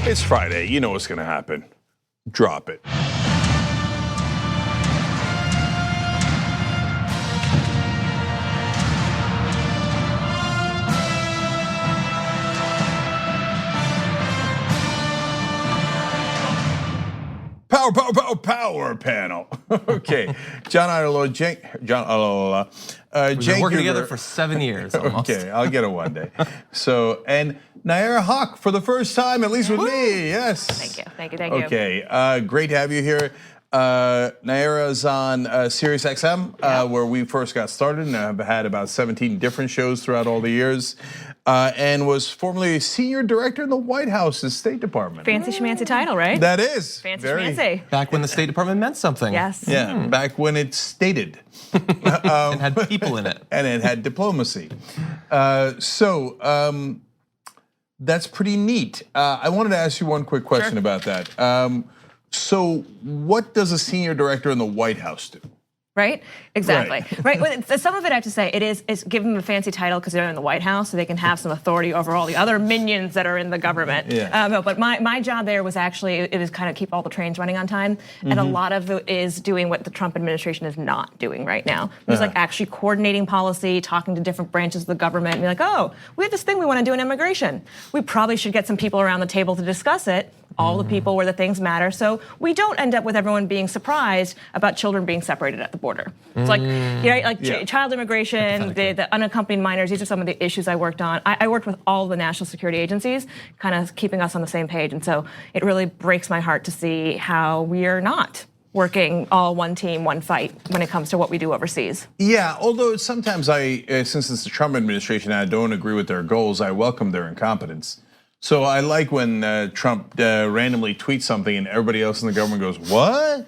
It's Friday. You know what's going to happen. Drop it. Power panel. Okay, John Idolo, We've been working together for 7 years almost. Okay, I'll get it one day. So, and Naira Hawk for the first time, at least with me, yes. Thank you. Okay, great to have you here. Naira's on Sirius XM, where we first got started and have had about 17 different shows throughout all the years. And was formerly a senior director in the White House's State Department. Fancy schmancy title, right? That is. Fancy schmancy. Back when the State Department meant something. Yes. Yeah, back when it stated. And had people in it. And it had diplomacy. That's pretty neat. I wanted to ask you one quick question about that. So what does a senior director in the White House do? Right? Exactly. Right. Some of it, I have to say, it's give them a fancy title because they're in the White House, so they can have some authority over all the other minions that are in the government. Yeah. No, but my job there was actually, it was kind of keep all the trains running on time. And a lot of it is doing what the Trump administration is not doing right now. It was like actually coordinating policy, talking to different branches of the government, and be like, oh, we have this thing we want to do in immigration. We probably should get some people around the table to discuss it. All the people where the things matter, so we don't end up with everyone being surprised about children being separated at the border. It's like, child immigration, the unaccompanied minors. These are some of the issues I worked on. I worked with all the national security agencies, kind of keeping us on the same page, and so it really breaks my heart to see how we are not working all one team, one fight when it comes to what we do overseas. Yeah, although sometimes since it's the Trump administration, I don't agree with their goals. I welcome their incompetence. So I like when Trump randomly tweets something and everybody else in the government goes, "What?"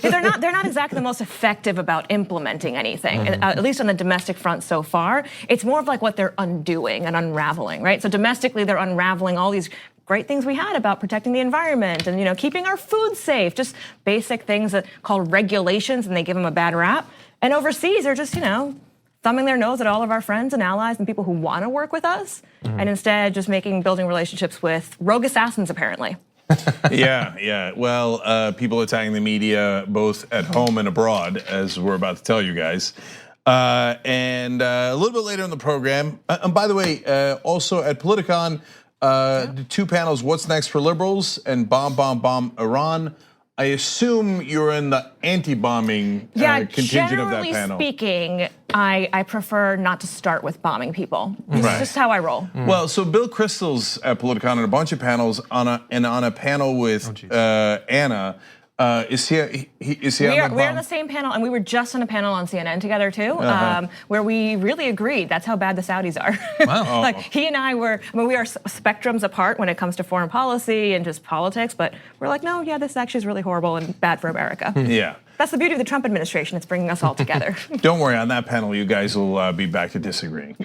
They're not exactly the most effective about implementing anything, at least on the domestic front so far. It's more of like what they're undoing and unraveling, right? So domestically, they're unraveling all these great things we had about protecting the environment and keeping our food safe, just basic things that called regulations, and they give them a bad rap. And overseas, they're just thumbing their nose at all of our friends and allies and people who want to work with us, and instead just building relationships with rogue assassins, apparently. Yeah. Well, people attacking the media both at home and abroad, as we're about to tell you guys. And a little bit later in the program, and by the way, also at Politicon, the two panels, What's Next for Liberals and Bomb Iran. I assume you're in the anti-bombing contingent of that panel. Generally speaking, I prefer not to start with bombing people. It's just how I roll. Well, so Bill Kristol's at Politicon on a bunch of panels on a panel with Anna. Is he on the bomb? We're on the same panel, and we were just on a panel on CNN together too, where we really agreed that's how bad the Saudis are. Wow. Like he and I were, we are spectrums apart when it comes to foreign policy and just politics, but we're like, no, this actually is really horrible and bad for America. Yeah. That's the beauty of the Trump administration. It's bringing us all together. Don't worry, on that panel, you guys will be back to disagreeing.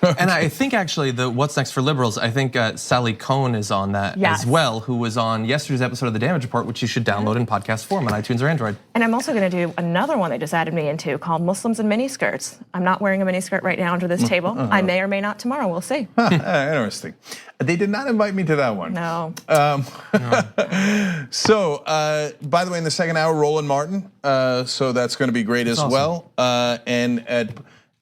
And I think actually the What's Next for Liberals, I think Sally Cohn is on that as well, who was on yesterday's episode of The Damage Report, which you should download in podcast form on iTunes or Android. And I'm also gonna do another one they just added me into called Muslims in Miniskirts. I'm not wearing a miniskirt right now under this table. I may or may not tomorrow, we'll see. Interesting. They did not invite me to that one. No. So, by the way, in the second hour, Roland Martin. So that's going to be great as well. And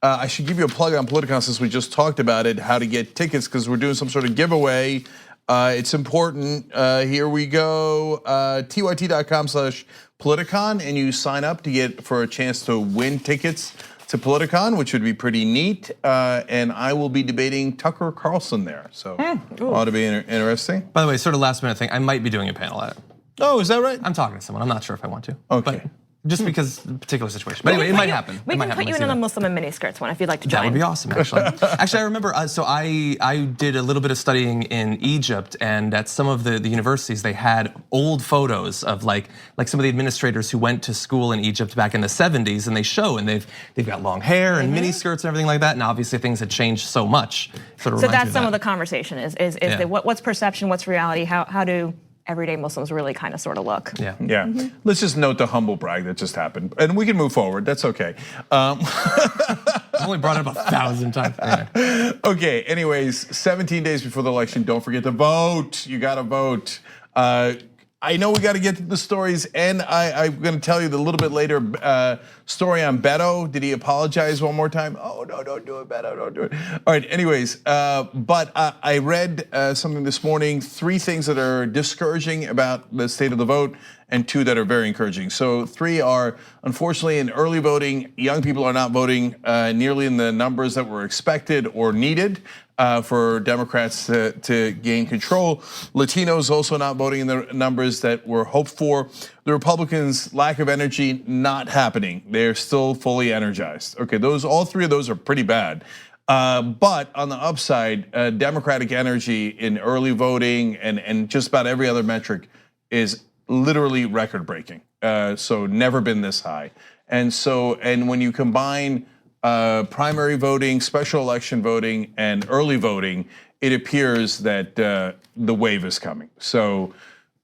I should give you a plug on Politicon since we just talked about it, how to get tickets, because we're doing some sort of giveaway. It's important. Here we go. tyt.com/Politicon, and you sign up to get for a chance to win tickets to Politicon, which would be pretty neat. And I will be debating Tucker Carlson there. So ought to be interesting. By the way, sort of last minute thing, I might be doing a panel at it. Oh, is that right? I'm talking to someone. I'm not sure if I want to. Okay. But just because of the particular situation. But anyway, it might happen. We can put you in on the Muslim in miniskirts one if you'd like to join. That would be awesome, actually. Actually, I remember, so I did a little bit of studying in Egypt, and at some of the universities, they had old photos of like some of the administrators who went to school in Egypt back in the 70s, and they show, and they've got long hair and miniskirts and everything like that, and obviously things had changed so much. So that's some of the conversation is what's perception, what's reality, how do everyday Muslims really kind of sort of look. Yeah. Let's just note the humble brag that just happened, and we can move forward. That's okay. I've only brought it up 1,000 times. Anyway. Okay, anyways, 17 days before the election, don't forget to vote. You gotta vote. I know we got to get to the stories, and I'm going to tell you the little bit later story on Beto. Did he apologize one more time? Oh no, don't do it, Beto, don't do it. All right, anyways, but I read something this morning, 3 things that are discouraging about the state of the vote, and 2 that are very encouraging. So 3 are, unfortunately, in early voting, young people are not voting nearly in the numbers that were expected or needed for Democrats to gain control. Latinos also not voting in the numbers that were hoped for. The Republicans' lack of energy not happening. They're still fully energized. Okay, all 3 of those are pretty bad. But on the upside, Democratic energy in early voting and just about every other metric is literally record breaking. So never been this high. And when you combine primary voting, special election voting, and early voting, it appears that the wave is coming. So,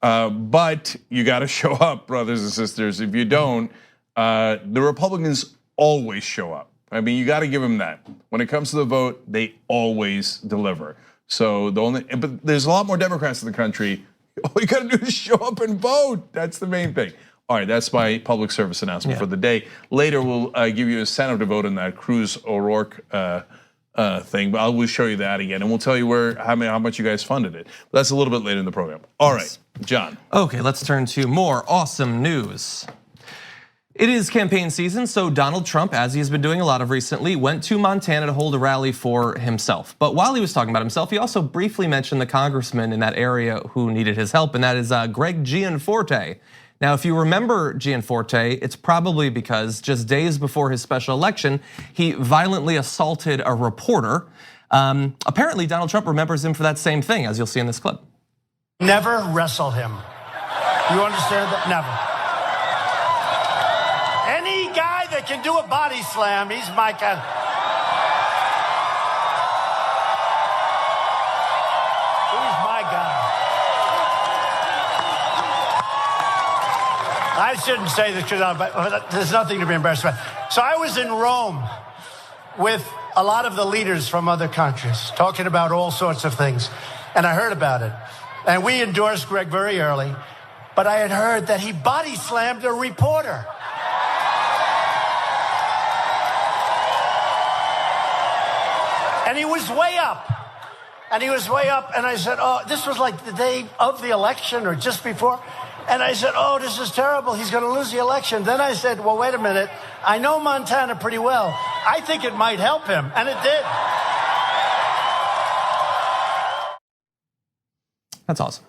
but you got to show up, brothers and sisters. If you don't, the Republicans always show up. I mean, you got to give them that. When it comes to the vote, they always deliver. So but there's a lot more Democrats in the country. All you got to do is show up and vote. That's the main thing. All right, that's my public service announcement for the day. Later, we'll give you a incentive to vote on that Cruz O'Rourke thing, but I will show you that again, and we'll tell you how much you guys funded it. But that's a little bit later in the program. All right, John. Okay, let's turn to more awesome news. It is campaign season, so Donald Trump, as he has been doing a lot of recently, went to Montana to hold a rally for himself. But while he was talking about himself, he also briefly mentioned the congressman in that area who needed his help, and that is Greg Gianforte. Now, if you remember Gianforte, it's probably because just days before his special election, he violently assaulted a reporter. Apparently, Donald Trump remembers him for that same thing, as you'll see in this clip. Never wrestle him. You understand that? Never. Any guy that can do a body slam, he's my guy. He's my guy. I shouldn't say this but there's nothing to be embarrassed about. So I was in Rome with a lot of the leaders from other countries talking about all sorts of things, and I heard about it. And we endorsed Greg very early, but I had heard that he body slammed a reporter. And he was way up. And he was way up, and I said, oh, this was like the day of the election or just before. And I said, oh, this is terrible. He's going to lose the election. Then I said, well, wait a minute. I know Montana pretty well. I think it might help him. And it did. That's awesome.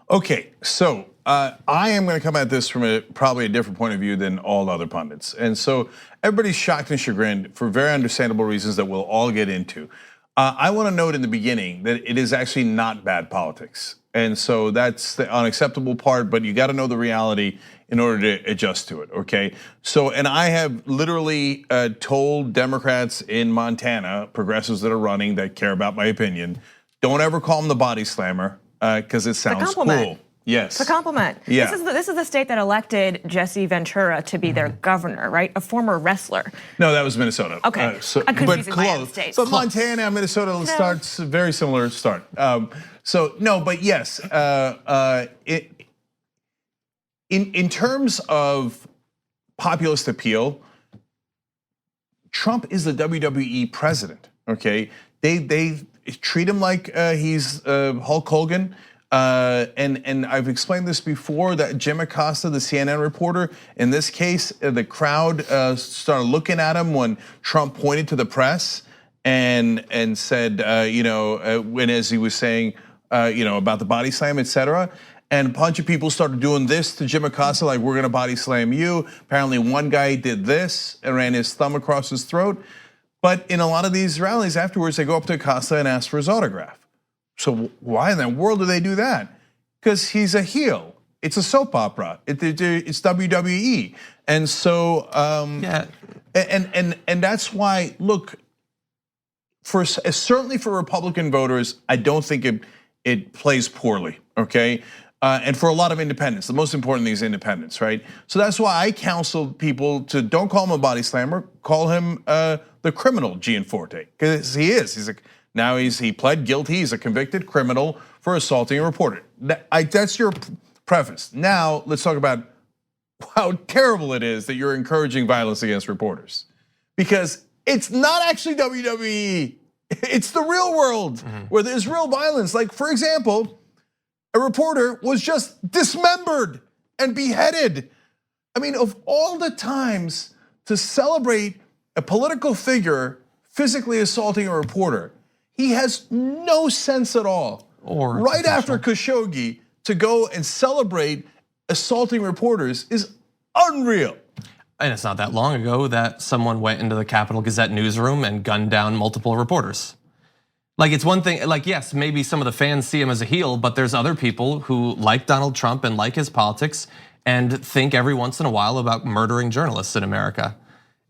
Okay, so I am going to come at this from probably a different point of view than all other pundits. And so everybody's shocked and chagrined for very understandable reasons that we'll all get into. I want to note in the beginning that it is actually not bad politics. And so that's the unacceptable part, but you got to know the reality in order to adjust to it, okay? So, and I have literally told Democrats in Montana, progressives that are running that care about my opinion, don't ever call him the body slammer because it sounds cool. Yes. It's a compliment. Yeah. This is the state that elected Jesse Ventura to be their governor, right? A former wrestler. No, that was Minnesota. Okay, I'm confusing my own states. But Montana, Minnesota starts a very similar start. So no, but yes, in terms of populist appeal, Trump is the WWE president. Okay, they treat him like he's Hulk Hogan. And I've explained this before that Jim Acosta, the CNN reporter, in this case, the crowd started looking at him when Trump pointed to the press and said, when as he was saying, about the body slam, etc. And a bunch of people started doing this to Jim Acosta, like we're gonna body slam you. Apparently, one guy did this and ran his thumb across his throat. But in a lot of these rallies afterwards, they go up to Acosta and ask for his autograph. So why in the world do they do that? Because he's a heel. It's a soap opera. It's WWE, and so and that's why. Look, certainly for Republican voters, I don't think it plays poorly. Okay, and for a lot of independents. The most important thing is independence, right? So that's why I counsel people to don't call him a body slammer, call him the criminal Gianforte, because he is. He pled guilty. He's a convicted criminal for assaulting a reporter. That's your preface. Now let's talk about how terrible it is that you're encouraging violence against reporters, because it's not actually WWE. It's the real world where there's real violence. Like, for example, a reporter was just dismembered and beheaded. I mean, of all the times to celebrate a political figure physically assaulting a reporter, he has no sense at all. Or right after Khashoggi, to go and celebrate assaulting reporters is unreal. And it's not that long ago that someone went into the Capitol Gazette newsroom and gunned down multiple reporters. Like, it's one thing, like, yes, maybe some of the fans see him as a heel, but there's other people who like Donald Trump and like his politics and think every once in a while about murdering journalists in America.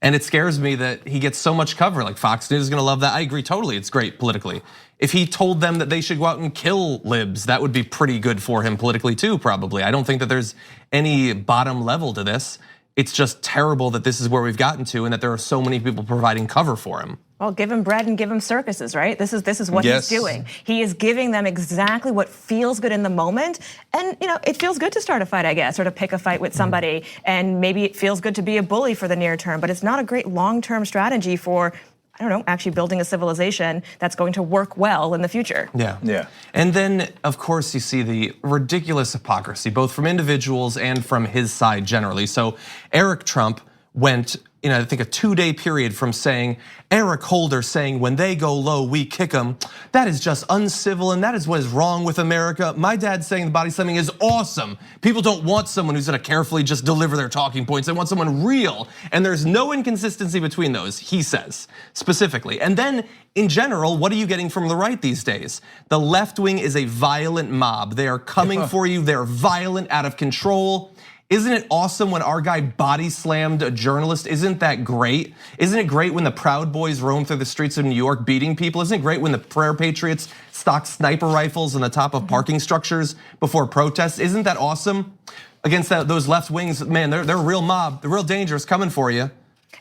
And it scares me that he gets so much cover. Like, Fox News is gonna love that. I agree totally, it's great politically. If he told them that they should go out and kill libs, that would be pretty good for him politically too, probably. I don't think that there's any bottom level to this. It's just terrible that this is where we've gotten to and that there are so many people providing cover for him. Well, give him bread and give him circuses, right? This is what he's doing. He is giving them exactly what feels good in the moment. And it feels good to start a fight, I guess, or to pick a fight with somebody. And maybe it feels good to be a bully for the near term, but it's not a great long-term strategy for, I don't know, actually building a civilization that's going to work well in the future. Yeah. And then, of course, you see the ridiculous hypocrisy, both from individuals and from his side generally. So Eric Trump went, I think a 2-day period from saying, Eric Holder saying, when they go low, we kick them. That is just uncivil, and that is what is wrong with America. My dad saying the body slamming is awesome. People don't want someone who's gonna carefully just deliver their talking points. They want someone real, and there's no inconsistency between those, he says, specifically. And then, in general, what are you getting from the right these days? The left wing is a violent mob. They are coming for you, they're violent, out of control. Isn't it awesome when our guy body slammed a journalist? Isn't that great? Isn't it great when the Proud Boys roam through the streets of New York beating people? Isn't it great when the Prayer Patriots stock sniper rifles on the top of parking structures before protests? Isn't that awesome? Against those left wings, man, they're a real mob. They're real dangerous coming for you.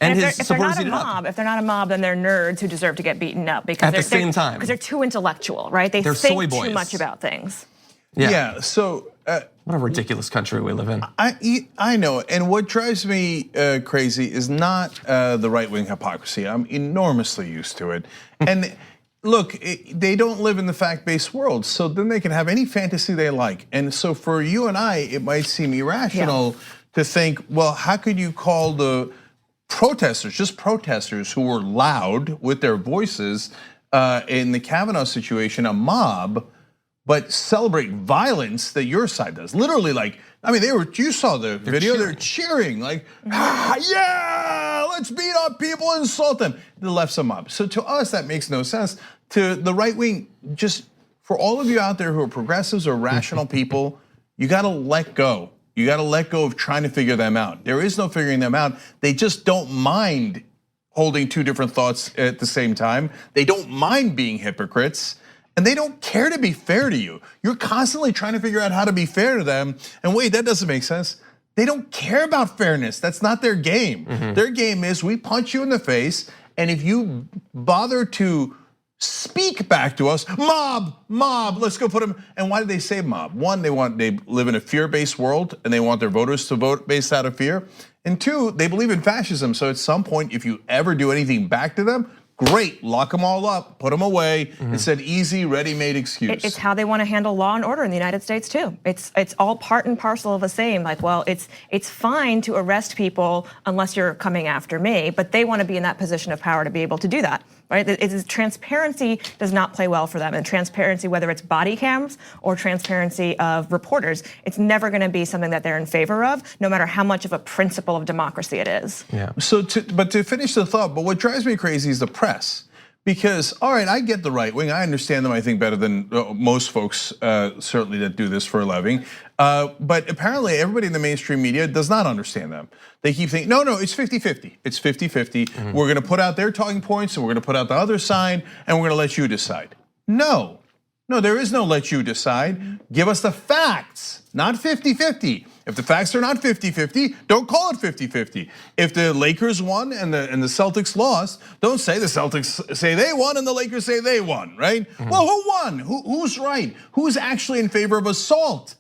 And if they're not a mob, then they're nerds who deserve to get beaten up because at the same time, because they're too intellectual, right? They're think too much about things. Yeah. So. What a ridiculous country we live in. I know, and what drives me crazy is not the right-wing hypocrisy. I'm enormously used to it. And look, they don't live in the fact-based world, so then they can have any fantasy they like. And so for you and I, it might seem irrational to think, well, how could you call the protesters, just protesters who were loud with their voices in the Kavanaugh situation, a mob, but celebrate violence that your side does? Literally, like, I mean, you saw the video, they're cheering, like, yeah, let's beat up people and insult them. The left's a mob. So to us, that makes no sense. To the right wing, just for all of you out there who are progressives or rational people, you gotta let go. You gotta let go of trying to figure them out. There is no figuring them out. They just don't mind holding two different thoughts at the same time. They don't mind being hypocrites. And they don't care to be fair to you. You're constantly trying to figure out how to be fair to them. And wait, that doesn't make sense. They don't care about fairness. That's not their game. Their game is we punch you in the face, and if you bother to speak back to us, mob, let's go put them. And why do they say mob? One, they live in a fear-based world, and they want their voters to vote based out of fear. And two, they believe in fascism. So at some point, if you ever do anything back to them, great, lock them all up, put them away. It's an easy, ready-made excuse. It's how they want to handle law and order in the United States too. It's all part and parcel of the same. Like, well, it's fine to arrest people unless you're coming after me, but they want to be in that position of power to be able to do that, right? Transparency does not play well for them, and transparency, whether it's body cams or transparency of reporters, it's never going to be something that they're in favor of, no matter how much of a principle of democracy it is. Yeah. So, but to finish the thought, but what drives me crazy is the press. Because, all right, I get the right wing. I understand them, I think, better than most folks, certainly that do this for a living. But apparently everybody in the mainstream media does not understand them. They keep thinking, no, it's 50-50. It's 50-50. We're gonna put out their talking points and we're gonna put out the other side and we're gonna let you decide. No, No, there is no let you decide. Give us the facts, not 50-50. If the facts are not 50-50, don't call it 50-50. If the Lakers won and the Celtics lost, don't say the Celtics say they won and the Lakers say they won, right? Well, who won? Who's right? Who's actually in favor of assault?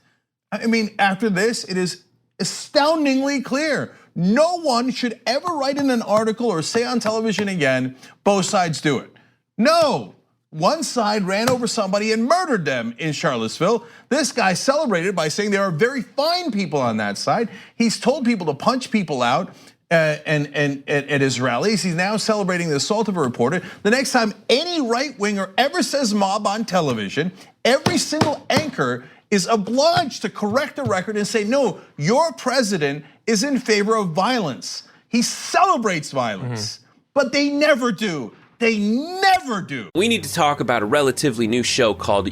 I mean, after this, it is astoundingly clear. No one should ever write in an article or say on television again, both sides do it. No. One side ran over somebody and murdered them in Charlottesville. This guy celebrated by saying there are very fine people on that side. He's told people to punch people out and at his rallies. He's now celebrating the assault of a reporter. The next time any right winger ever says mob on television, every single anchor is obliged to correct the record and say, no, your president is in favor of violence. He celebrates violence, but they never do. They never do. We need to talk about a relatively new show called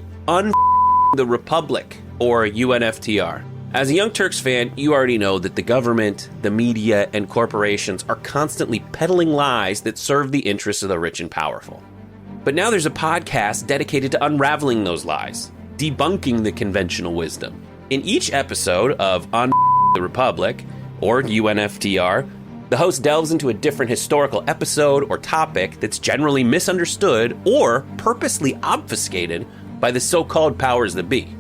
the Republic, or UNFTR. As a Young Turks fan, you already know that the government, the media, and corporations are constantly peddling lies that serve the interests of the rich and powerful. But now there's a podcast dedicated to unraveling those lies, debunking the conventional wisdom. In each episode of the Republic, or UNFTR, the host delves into a different historical episode or topic that's generally misunderstood or purposely obfuscated by the so-called powers that be,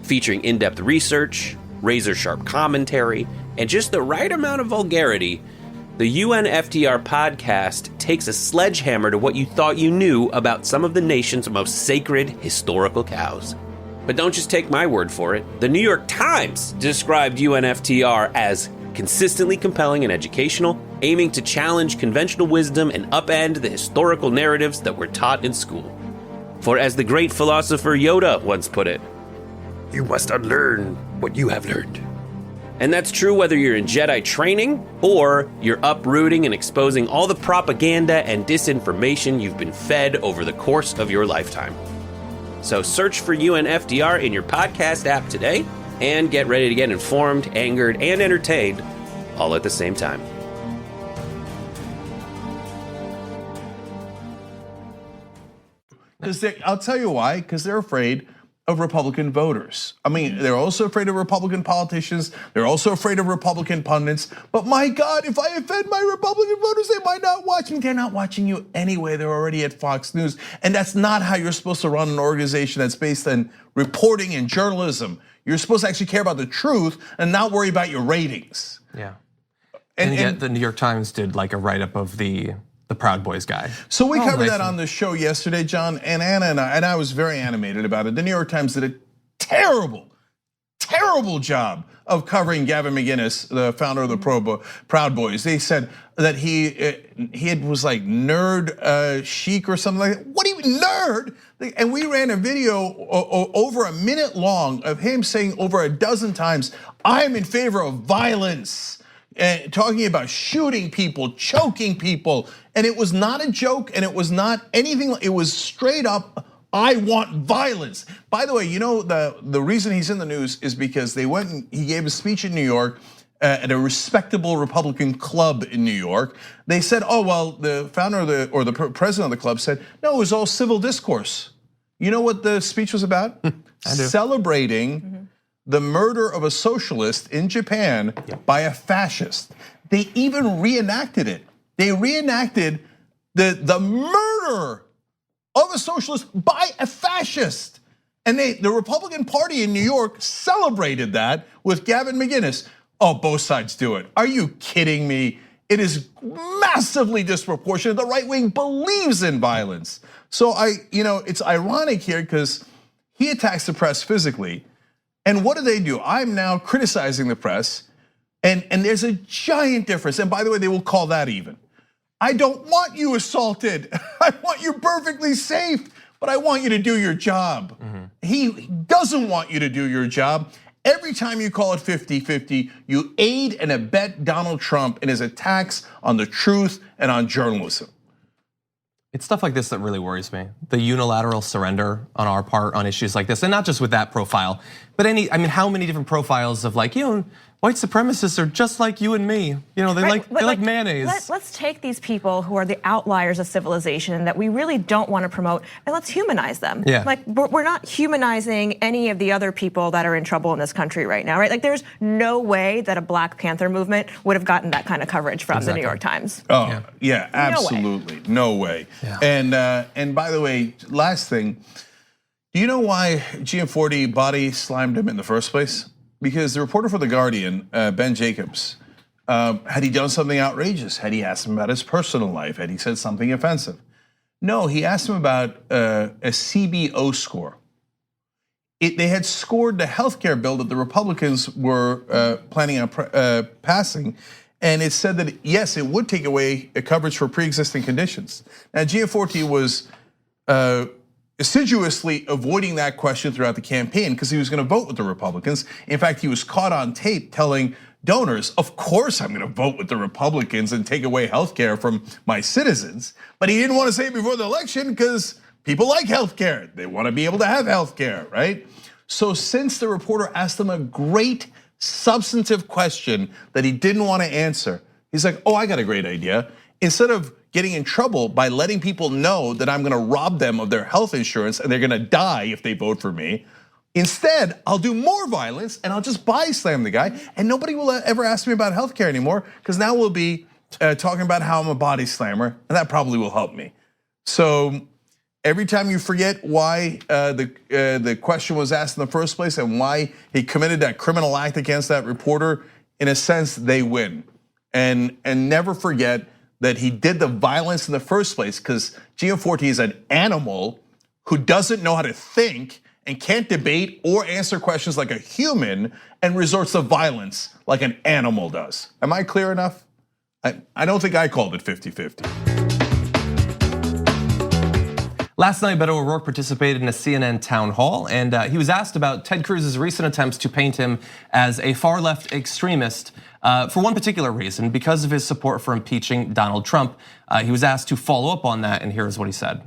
featuring in-depth research, razor-sharp commentary, and just the right amount of vulgarity. The UNFTR podcast takes a sledgehammer to what you thought you knew about some of the nation's most sacred historical cows. But don't just take my word for it. The New York Times described UNFTR as consistently compelling and educational, aiming to challenge conventional wisdom and upend the historical narratives that were taught in school. For as the great philosopher Yoda once put it, you must unlearn what you have learned. And that's true whether you're in Jedi training or you're uprooting and exposing all the propaganda and disinformation you've been fed over the course of your lifetime. So search for UNFTR in your podcast app today and get ready to get informed, angered, and entertained all at the same time. I'll tell you why, because they're afraid of Republican voters. I mean, they're also afraid of Republican politicians. They're also afraid of Republican pundits. But my God, if I offend my Republican voters, they might not watch me. They're not watching you anyway. They're already at Fox News. And that's not how you're supposed to run an organization that's based on reporting and journalism. You're supposed to actually care about the truth and not worry about your ratings. Yeah. And yet the New York Times did like a write-up of the Proud Boys guy. So we covered that on the show yesterday, John, and Anna and I was very animated about it. The New York Times did a terrible job of covering Gavin McInnes, the founder of the Proud Boys. They said that he was like nerd chic or something like that. What even nerd? And we ran a video over a minute long of him saying over a dozen times, I am in favor of violence. And talking about shooting people, choking people, and it was not a joke, and it was not anything. It was straight up, I want violence. By the way, you know the reason he's in the news is because they went and he gave a speech in New York at a respectable Republican club in New York. They said, oh well, the founder of the president of the club said, no, it was all civil discourse. You know what the speech was about? Celebrating the murder of a socialist in Japan by a fascist. They even reenacted it. They reenacted the murder of a socialist by a fascist. And the Republican Party in New York celebrated that with Gavin McInnes. Oh, both sides do it. Are you kidding me? It is massively disproportionate. The right wing believes in violence. So it's ironic here because he attacks the press physically. And what do? I'm now criticizing the press, and there's a giant difference. And by the way, they will call that even. I don't want you assaulted. I want you perfectly safe, but I want you to do your job. He doesn't want you to do your job. Every time you call it 50-50, you aid and abet Donald Trump in his attacks on the truth and on journalism. It's stuff like this that really worries me. The unilateral surrender on our part on issues like this, and not just with that profile, but how many different profiles of like, why white supremacists are just like you and me. You know, they like mayonnaise. Let's take these people who are the outliers of civilization that we really don't want to promote, and let's humanize them. Yeah. Like, we're not humanizing any of the other people that are in trouble in this country right now, right? Like, there's no way that a Black Panther movement would have gotten that kind of coverage from the New York Times. Oh, yeah, absolutely. No way. Yeah. And by the way, last thing, do you know why Gianforte body slammed him in the first place? Because the reporter for The Guardian, Ben Jacobs, had he done something outrageous? Had he asked him about his personal life? Had he said something offensive? No, he asked him about a CBO score. They had scored the healthcare bill that the Republicans were planning on passing, and it said that yes, it would take away coverage for pre-existing conditions. Now, Gianforte was assiduously avoiding that question throughout the campaign because he was going to vote with the Republicans. In fact, he was caught on tape telling donors, of course I'm going to vote with the Republicans and take away healthcare from my citizens. But he didn't want to say it before the election because people like healthcare. They want to be able to have healthcare, right? So since the reporter asked him a great substantive question that he didn't want to answer, he's like, oh, I got a great idea. Instead of getting in trouble by letting people know that I'm gonna rob them of their health insurance and they're gonna die if they vote for me, instead, I'll do more violence and I'll just body slam the guy, and nobody will ever ask me about healthcare anymore, because now we'll be talking about how I'm a body slammer, and that probably will help me. So every time you forget why the question was asked in the first place and why he committed that criminal act against that reporter, in a sense, they win. And never forget that he did the violence in the first place, because Gianforte is an animal who doesn't know how to think and can't debate or answer questions like a human, and resorts to violence like an animal does. Am I clear enough? I don't think I called it 50-50. Last night, Beto O'Rourke participated in a CNN town hall, and he was asked about Ted Cruz's recent attempts to paint him as a far-left extremist for one particular reason, because of his support for impeaching Donald Trump. He was asked to follow up on that, and here's what he said.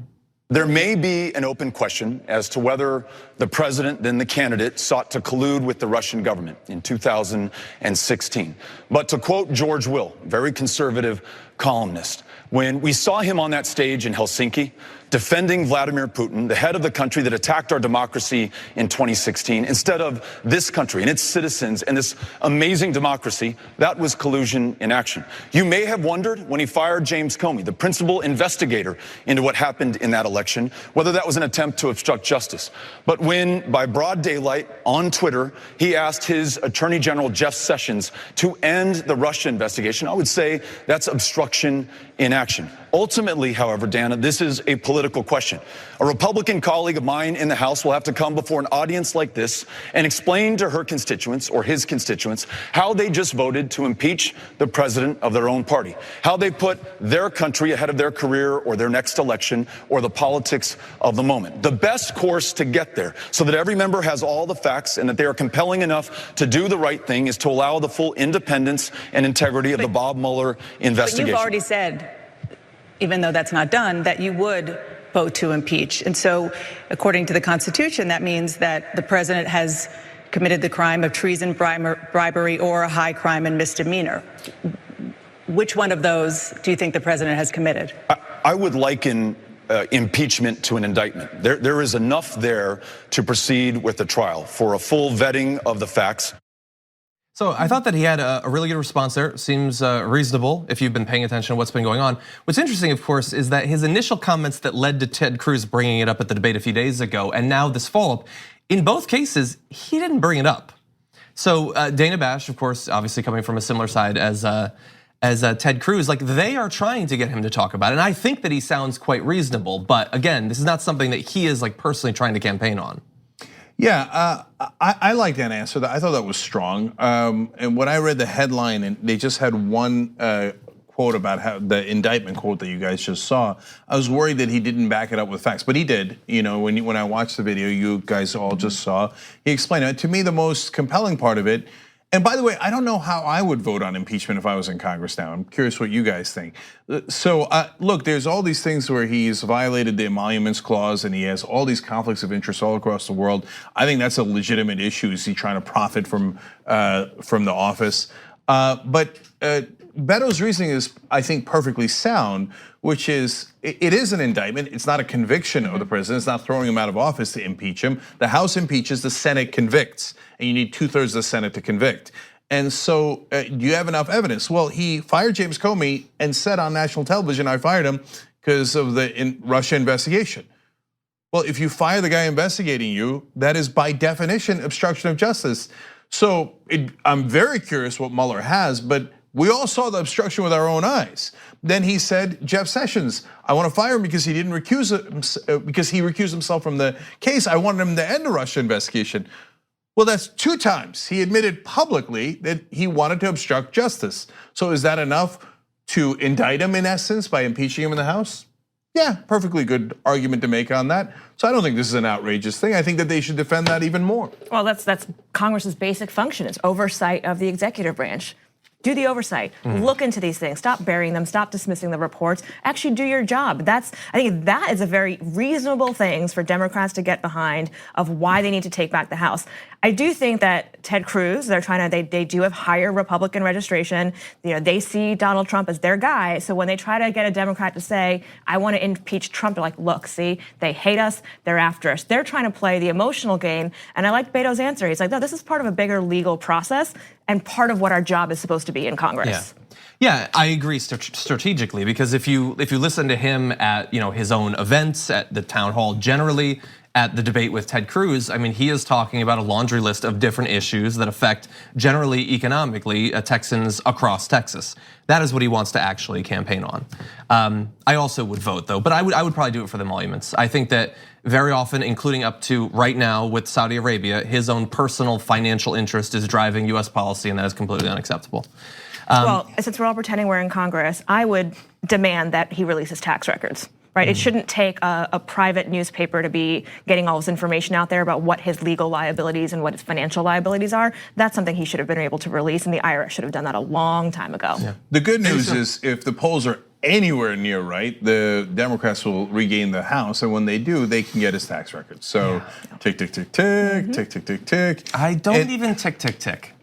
There may be an open question as to whether the president, then the candidate, sought to collude with the Russian government in 2016. But to quote George Will, very conservative columnist, when we saw him on that stage in Helsinki, defending Vladimir Putin, the head of the country that attacked our democracy in 2016, instead of this country and its citizens and this amazing democracy, that was collusion in action. You may have wondered when he fired James Comey, the principal investigator into what happened in that election, whether that was an attempt to obstruct justice. But when, by broad daylight on Twitter, he asked his Attorney General Jeff Sessions to end the Russia investigation, I would say that's obstruction in action. Ultimately, however, Dana, this is a political question. A Republican colleague of mine in the House will have to come before an audience like this and explain to her constituents or his constituents how they just voted to impeach the president of their own party, how they put their country ahead of their career or their next election or the politics of the moment. The best course to get there, so that every member has all the facts and that they are compelling enough to do the right thing, is to allow the full independence and integrity of the Bob Mueller investigation. But you've already said, even though that's not done, that you would vote to impeach. And so, according to the Constitution, that means that the president has committed the crime of treason, bribery, or a high crime and misdemeanor. Which one of those do you think the president has committed? I would liken impeachment to an indictment. There is enough there to proceed with the trial for a full vetting of the facts. So I thought that he had a really good response there. Seems reasonable if you've been paying attention to what's been going on. What's interesting, of course, is that his initial comments that led to Ted Cruz bringing it up at the debate a few days ago, and now this follow-up, in both cases, he didn't bring it up. So Dana Bash, of course, obviously coming from a similar side as Ted Cruz, like they are trying to get him to talk about it. And I think that he sounds quite reasonable, but again, this is not something that he is like personally trying to campaign on. Yeah, I like that answer. I thought that was strong. And when I read the headline, and they just had one quote about how the indictment quote that you guys just saw, I was worried that he didn't back it up with facts, but he did. You know, when I watched the video, you guys all just saw, he explained it. To me, the most compelling part of it, And by the way, I don't know how I would vote on impeachment if I was in Congress now. I'm curious what you guys think. So look, there's all these things where he's violated the emoluments clause and he has all these conflicts of interest all across the world. I think that's a legitimate issue. Is he trying to profit from the office? But Beto's reasoning is, I think, perfectly sound, which is it is an indictment. It's not a conviction of the president. It's not throwing him out of office to impeach him. The House impeaches, the Senate convicts, and you need 2/3 of the Senate to convict. And so, do you have enough evidence? Well, he fired James Comey and said on national television, "I fired him because of the Russia investigation." Well, if you fire the guy investigating you, that is by definition obstruction of justice. So I'm very curious what Mueller has, but we all saw the obstruction with our own eyes. Then he said, Jeff Sessions, I want to fire him because he didn't because he recused himself from the case. I wanted him to end the Russia investigation. Well, that's 2 times. He admitted publicly that he wanted to obstruct justice. So is that enough to indict him in essence by impeaching him in the House? Yeah, perfectly good argument to make on that. So I don't think this is an outrageous thing. I think that they should defend that even more. Well, that's Congress's basic function. It's oversight of the executive branch. Do the oversight, look into these things, stop burying them, stop dismissing the reports, actually do your job. I think that is a very reasonable thing for Democrats to get behind of why they need to take back the House. I do think that Ted Cruz, they do have higher Republican registration. They see Donald Trump as their guy. So when they try to get a Democrat to say, I want to impeach Trump, they're like, look, see, they hate us, they're after us. They're trying to play the emotional game. And I like Beto's answer. He's like, no, this is part of a bigger legal process and part of what our job is supposed to be in Congress. Yeah, I agree strategically, because if you listen to him at his own events, at the town hall generally, at the debate with Ted Cruz, I mean, he is talking about a laundry list of different issues that affect generally economically Texans across Texas. That is what he wants to actually campaign on. I also would vote though, but I would probably do it for the emoluments. I think that very often, including up to right now with Saudi Arabia, his own personal financial interest is driving US policy, and that is completely unacceptable. Well, since we're all pretending we're in Congress, I would demand that he release his tax records. Right? It shouldn't take a private newspaper to be getting all this information out there about what his legal liabilities and what his financial liabilities are. That's something he should have been able to release, and the IRS should have done that a long time ago. Yeah. The good news is if the polls are anywhere near right, the Democrats will regain the House, and when they do, they can get his tax records. So tick, tick, tick, tick, tick, tick, tick, tick. I don't even tick, tick, tick.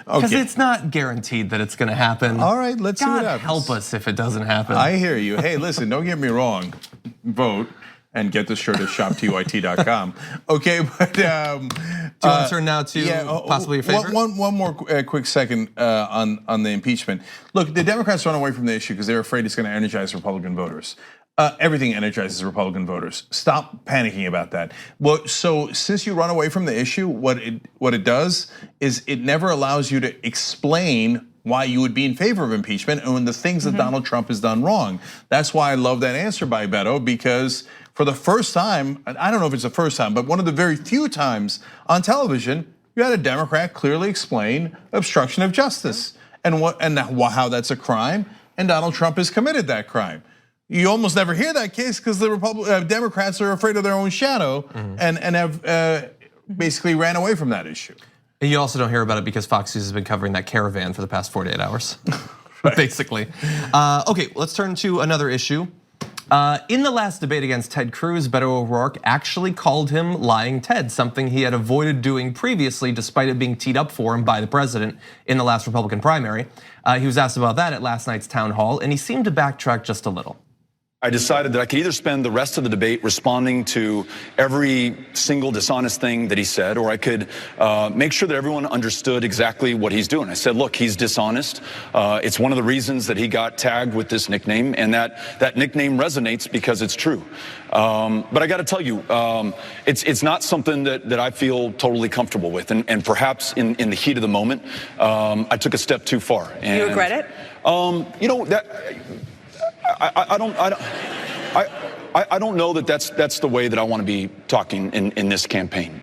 Because it's not guaranteed that it's going to happen. All right, let's see what happens. Help us if it doesn't happen. I hear you. Hey, listen, don't get me wrong. Vote and get the shirt at shoptyt.com. Okay, but do you want to turn now to possibly your favorite? One more quick second on the impeachment. Look, the Democrats run away from the issue because they're afraid it's going to energize Republican voters. Everything energizes Republican voters. Stop panicking about that. Well, so since you run away from the issue, what it does is it never allows you to explain why you would be in favor of impeachment and when the things that Donald Trump has done wrong. That's why I love that answer by Beto, because for the first time, I don't know if it's the first time, but one of the very few times on television, you had a Democrat clearly explain obstruction of justice and how that's a crime, and Donald Trump has committed that crime. You almost never hear that case because the Democrats are afraid of their own shadow and have basically ran away from that issue. And you also don't hear about it because Fox News has been covering that caravan for the past 48 hours, basically. Okay, let's turn to another issue. In the last debate against Ted Cruz, Beto O'Rourke actually called him Lying Ted, something he had avoided doing previously despite it being teed up for him by the president in the last Republican primary. He was asked about that at last night's town hall, and he seemed to backtrack just a little. I decided that I could either spend the rest of the debate responding to every single dishonest thing that he said, or I could make sure that everyone understood exactly what he's doing. I said, look, he's dishonest. It's one of the reasons that he got tagged with this nickname, and that nickname resonates because it's true. But I got to tell you, it's not something that I feel totally comfortable with, and perhaps in the heat of the moment, I took a step too far. And, you regret it? You know that. I don't know that that's the way that I want to be talking in this campaign.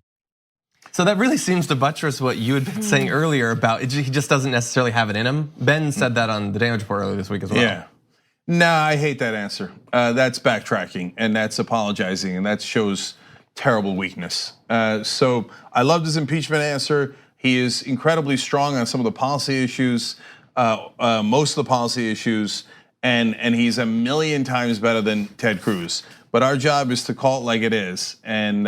So that really seems to buttress what you had been saying earlier about he just doesn't necessarily have it in him. Ben said that on the Damage Report earlier this week as well. Yeah. Nah, I hate that answer. That's backtracking and that's apologizing and that shows terrible weakness. So I loved his impeachment answer. He is incredibly strong on some of the policy issues, most of the policy issues, and he's a million times better than Ted Cruz. But our job is to call it like it is, and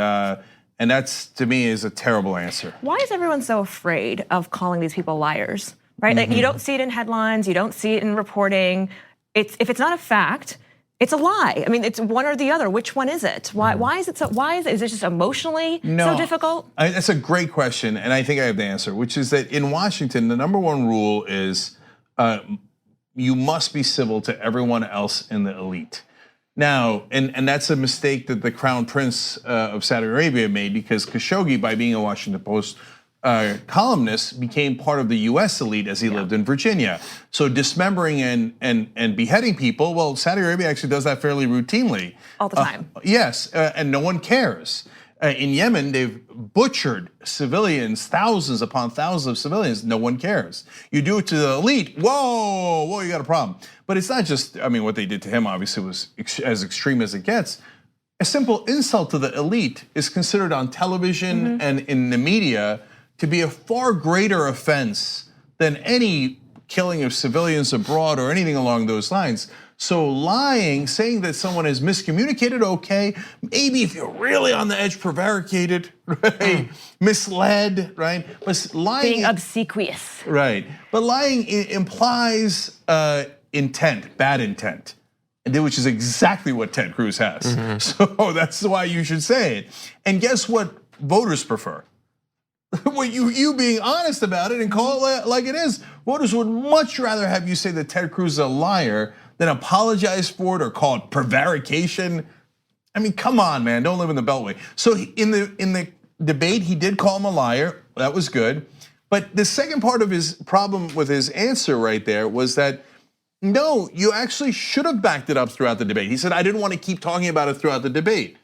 that's, to me, is a terrible answer. Why is everyone so afraid of calling these people liars? Right? Like, you don't see it in headlines, you don't see it in reporting. If it's not a fact, it's a lie. I mean, it's one or the other. Which one is it? Why is it so? Is it just emotionally so difficult? That's a great question, and I think I have the answer, which is that in Washington, the number one rule is you must be civil to everyone else in the elite. Now, and that's a mistake that the Crown Prince of Saudi Arabia made, because Khashoggi, by being a Washington Post columnist, became part of the US elite as he lived in Virginia. So dismembering and beheading people, well, Saudi Arabia actually does that fairly routinely. All the time. Yes, and no one cares. In Yemen, they've butchered civilians, thousands upon thousands of civilians, no one cares. You do it to the elite, whoa, you got a problem. But it's not just, I mean, what they did to him obviously was as extreme as it gets. A simple insult to the elite is considered on television and in the media to be a far greater offense than any killing of civilians abroad or anything along those lines. So lying, saying that someone is miscommunicated, okay, maybe if you're really on the edge, prevaricated, right? Misled, right? But lying, being obsequious, right? But lying implies intent, bad intent, which is exactly what Ted Cruz has. So that's why you should say it. And guess what voters prefer? Well, you being honest about it and call it like it is. Voters would much rather have you say that Ted Cruz is a liar than apologize for it or call it prevarication. I mean, come on, man, don't live in the Beltway. So in the debate, he did call him a liar. That was good. But the second part of his problem with his answer right there was that, no, you actually should have backed it up throughout the debate. He said, I didn't want to keep talking about it throughout the debate.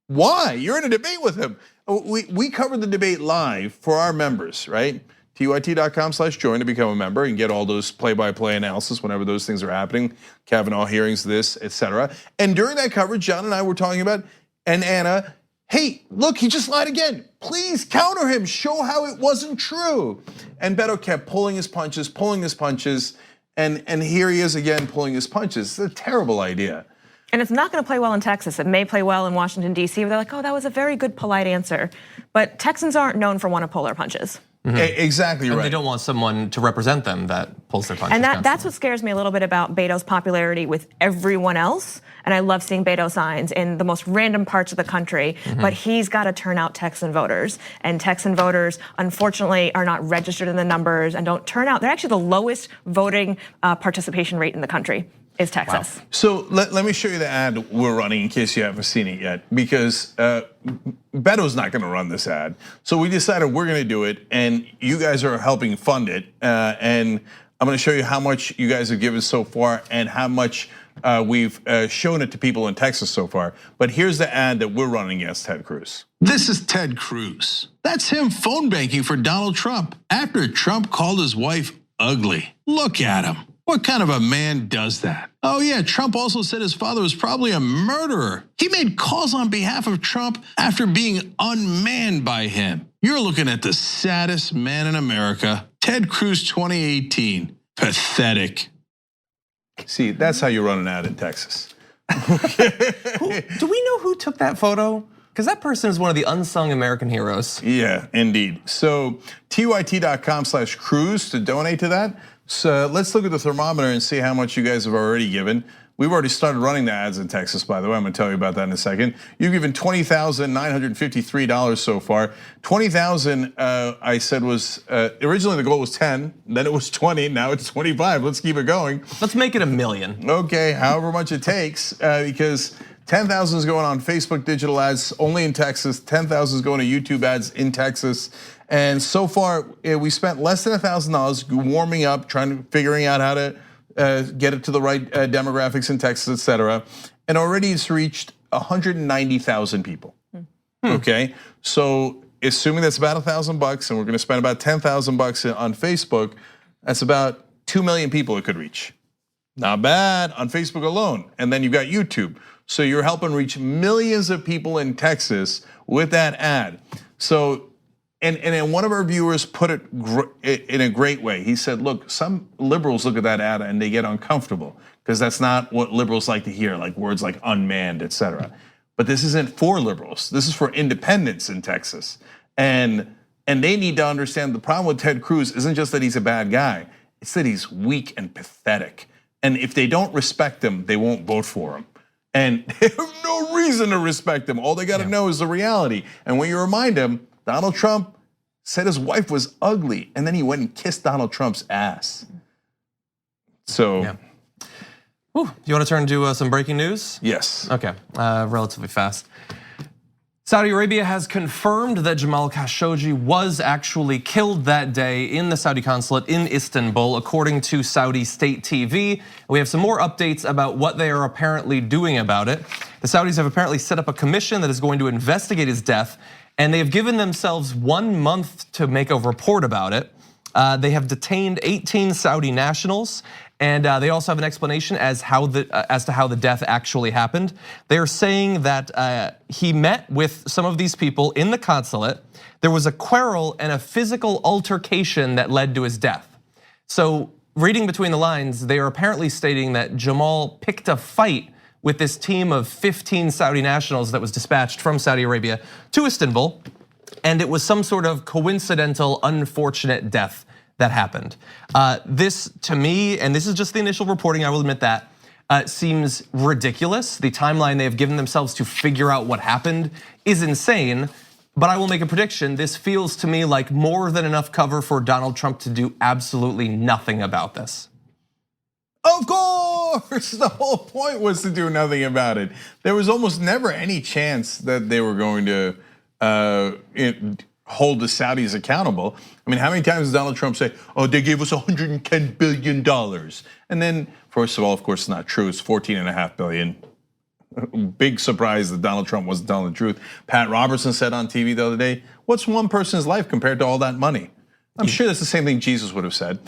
Why? You're in a debate with him. We covered the debate live for our members, right? TYT.com/join to become a member and get all those play-by-play analysis whenever those things are happening, Kavanaugh hearings, this, etc. And during that coverage, John and I were talking about, and Anna, hey, look, he just lied again. Please counter him, show how it wasn't true. And Beto kept pulling his punches, and here he is again pulling his punches. It's a terrible idea. And it's not going to play well in Texas. It may play well in Washington, D.C., where they're like, oh, that was a very good, polite answer. But Texans aren't known for want to pull their punches. Exactly right. And they don't want someone to represent them that pulls their punches. And that's what scares me a little bit about Beto's popularity with everyone else. And I love seeing Beto signs in the most random parts of the country. But he's got to turn out Texan voters. And Texan voters, unfortunately, are not registered in the numbers and don't turn out. They're actually the lowest voting participation rate in the country. Is Texas. Wow. So let me show you the ad we're running in case you haven't seen it yet, because Beto's not gonna run this ad. So we decided we're gonna do it, and you guys are helping fund it. And I'm gonna show you how much you guys have given so far and how much we've shown it to people in Texas so far. But here's the ad that we're running against Ted Cruz. This is Ted Cruz. That's him phone banking for Donald Trump after Trump called his wife ugly. Look at him. What kind of a man does that? Oh yeah, Trump also said his father was probably a murderer. He made calls on behalf of Trump after being unmanned by him. You're looking at the saddest man in America, Ted Cruz 2018. Pathetic. See, that's how you run an ad in Texas. Do we know who took that photo? Because that person is one of the unsung American heroes. Yeah, indeed. So TYT.com/Cruz to donate to that. So let's look at the thermometer and see how much you guys have already given. We've already started running the ads in Texas, by the way. I'm gonna tell you about that in a second. You've given $20,953 so far. 20,000, I said was, originally the goal was 10, then it was 20, now it's 25. Let's keep it going. Let's make it 1 million. Okay, however much it takes, because 10,000 is going on Facebook digital ads only in Texas. 10,000 is going to YouTube ads in Texas. And so far, we spent less than $1,000 warming up, figuring out how to get it to the right demographics in Texas, et cetera. And already it's reached 190,000 people. Okay, so assuming that's about $1,000, and we're going to spend about $10,000 on Facebook, that's about 2 million people it could reach. Not bad on Facebook alone. And then you've got YouTube. So you're helping reach millions of people in Texas with that ad. So and one of our viewers put it in a great way. He said, look, some liberals look at that ad and they get uncomfortable because that's not what liberals like to hear, like words like unmanned, etc. But this isn't for liberals. This is for independents in Texas. And they need to understand the problem with Ted Cruz isn't just that he's a bad guy, it's that he's weak and pathetic. And if they don't respect him, they won't vote for him. And they have no reason to respect him. All they gotta know is the reality. And when you remind him, Donald Trump said his wife was ugly, and then he went and kissed Donald Trump's ass. So. Yeah. Ooh, you want to turn to some breaking news? Yes. Okay, relatively fast. Saudi Arabia has confirmed that Jamal Khashoggi was actually killed that day in the Saudi consulate in Istanbul, according to Saudi state TV. We have some more updates about what they are apparently doing about it. The Saudis have apparently set up a commission that is going to investigate his death, and they have given themselves 1 month to make a report about it. They have detained 18 Saudi nationals, and they also have an explanation as to how the death actually happened. They're saying that he met with some of these people in the consulate. There was a quarrel and a physical altercation that led to his death. So reading between the lines, they are apparently stating that Jamal picked a fight with this team of 15 Saudi nationals that was dispatched from Saudi Arabia to Istanbul, and it was some sort of coincidental, unfortunate death that happened. This, to me, and this is just the initial reporting, I will admit that, seems ridiculous. The timeline they have given themselves to figure out what happened is insane, but I will make a prediction. This feels to me like more than enough cover for Donald Trump to do absolutely nothing about this. Of course, the whole point was to do nothing about it. There was almost never any chance that they were going to hold the Saudis accountable. I mean, how many times does Donald Trump say, oh, they gave us $110 billion? And then, first of all, of course, it's not true. It's $14.5 billion. Big surprise that Donald Trump wasn't telling the truth. Pat Robertson said on TV the other day, what's one person's life compared to all that money? I'm sure that's the same thing Jesus would have said.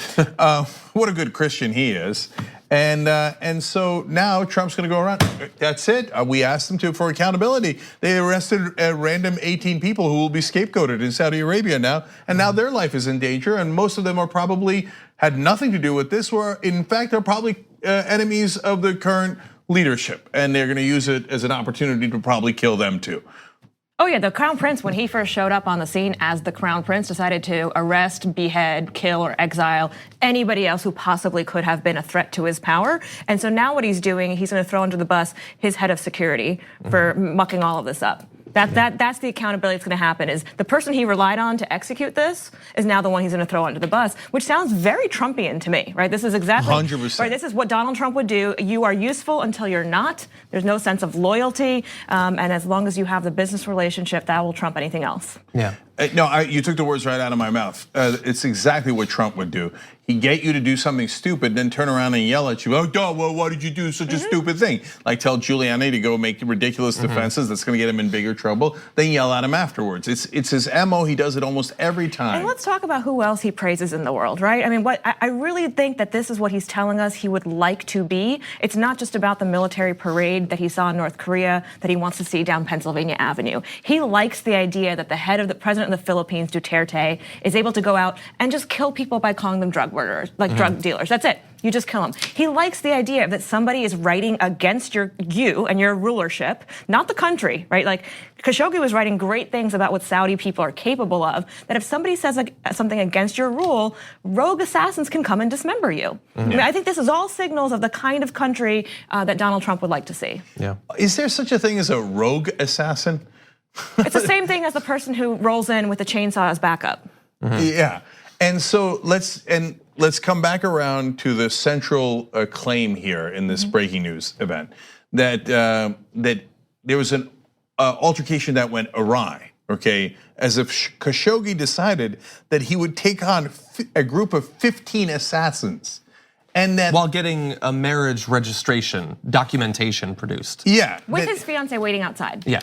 What a good Christian he is. And so now Trump's gonna go around, that's it. We asked them for accountability. They arrested a random 18 people who will be scapegoated in Saudi Arabia now. And now their life is in danger. And most of them are probably had nothing to do with this, or in fact, they're probably enemies of the current leadership. And they're gonna use it as an opportunity to probably kill them too. Oh yeah, the Crown Prince, when he first showed up on the scene as the Crown Prince, decided to arrest, behead, kill, or exile anybody else who possibly could have been a threat to his power. And so now what he's doing, he's gonna throw under the bus his head of security for mucking all of this up. That's the accountability that's gonna happen, is the person he relied on to execute this is now the one he's gonna throw under the bus, which sounds very Trumpian to me, right? This is exactly 100%. Right. This is what Donald Trump would do. You are useful until you're not. There's no sense of loyalty, and as long as you have the business relationship, that will trump anything else. Yeah. No, you took the words right out of my mouth. It's exactly what Trump would do. He'd get you to do something stupid, then turn around and yell at you. Oh, duh, well, why did you do such a stupid thing? Like tell Giuliani to go make ridiculous defenses that's gonna get him in bigger trouble, then yell at him afterwards. It's his MO, he does it almost every time. And let's talk about who else he praises in the world, right? I mean, I really think that this is what he's telling us he would like to be. It's not just about the military parade that he saw in North Korea that he wants to see down Pennsylvania Avenue. He likes the idea that the head of the president of the Philippines, Duterte, is able to go out and just kill people by calling them drug murderers, like drug dealers. That's it. You just kill them. He likes the idea that somebody is writing against you and your rulership, not the country, right? Like Khashoggi was writing great things about what Saudi people are capable of, that if somebody says something against your rule, rogue assassins can come and dismember you. I mean, I think this is all signals of the kind of country that Donald Trump would like to see. Yeah. Is there such a thing as a rogue assassin? It's the same thing as the person who rolls in with a chainsaw as backup. Yeah, and so let's come back around to the central claim here in this breaking news event, that there was an altercation that went awry. Okay, as if Khashoggi decided that he would take on a group of 15 assassins, and that while getting a marriage registration documentation produced. Yeah, With his fiance waiting outside. Yeah.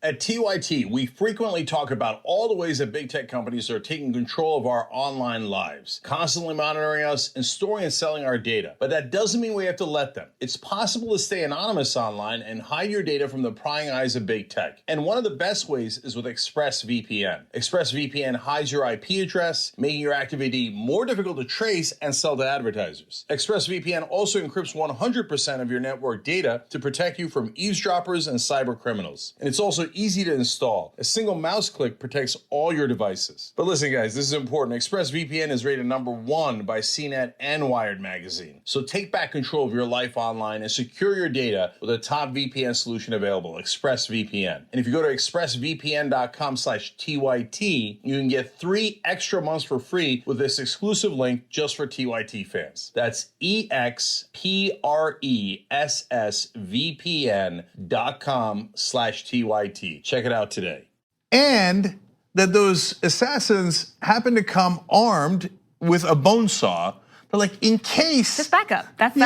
At TYT, we frequently talk about all the ways that big tech companies are taking control of our online lives, constantly monitoring us and storing and selling our data. But that doesn't mean we have to let them. It's possible to stay anonymous online and hide your data from the prying eyes of big tech. And one of the best ways is with ExpressVPN. ExpressVPN hides your IP address, making your activity more difficult to trace and sell to advertisers. ExpressVPN also encrypts 100% of your network data to protect you from eavesdroppers and cyber criminals. And it's also easy to install. A single mouse click protects all your devices. But listen, guys, this is important. ExpressVPN is rated #1 by CNET and Wired magazine. So take back control of your life online and secure your data with a top VPN solution available, ExpressVPN. And if you go to expressvpn.com/TYT, you can get 3 extra months for free with this exclusive link just for TYT fans. That's expressvpn.com/TYT. Check it out today. And that those assassins happen to come armed with a bone saw. But like in case, just back up. That's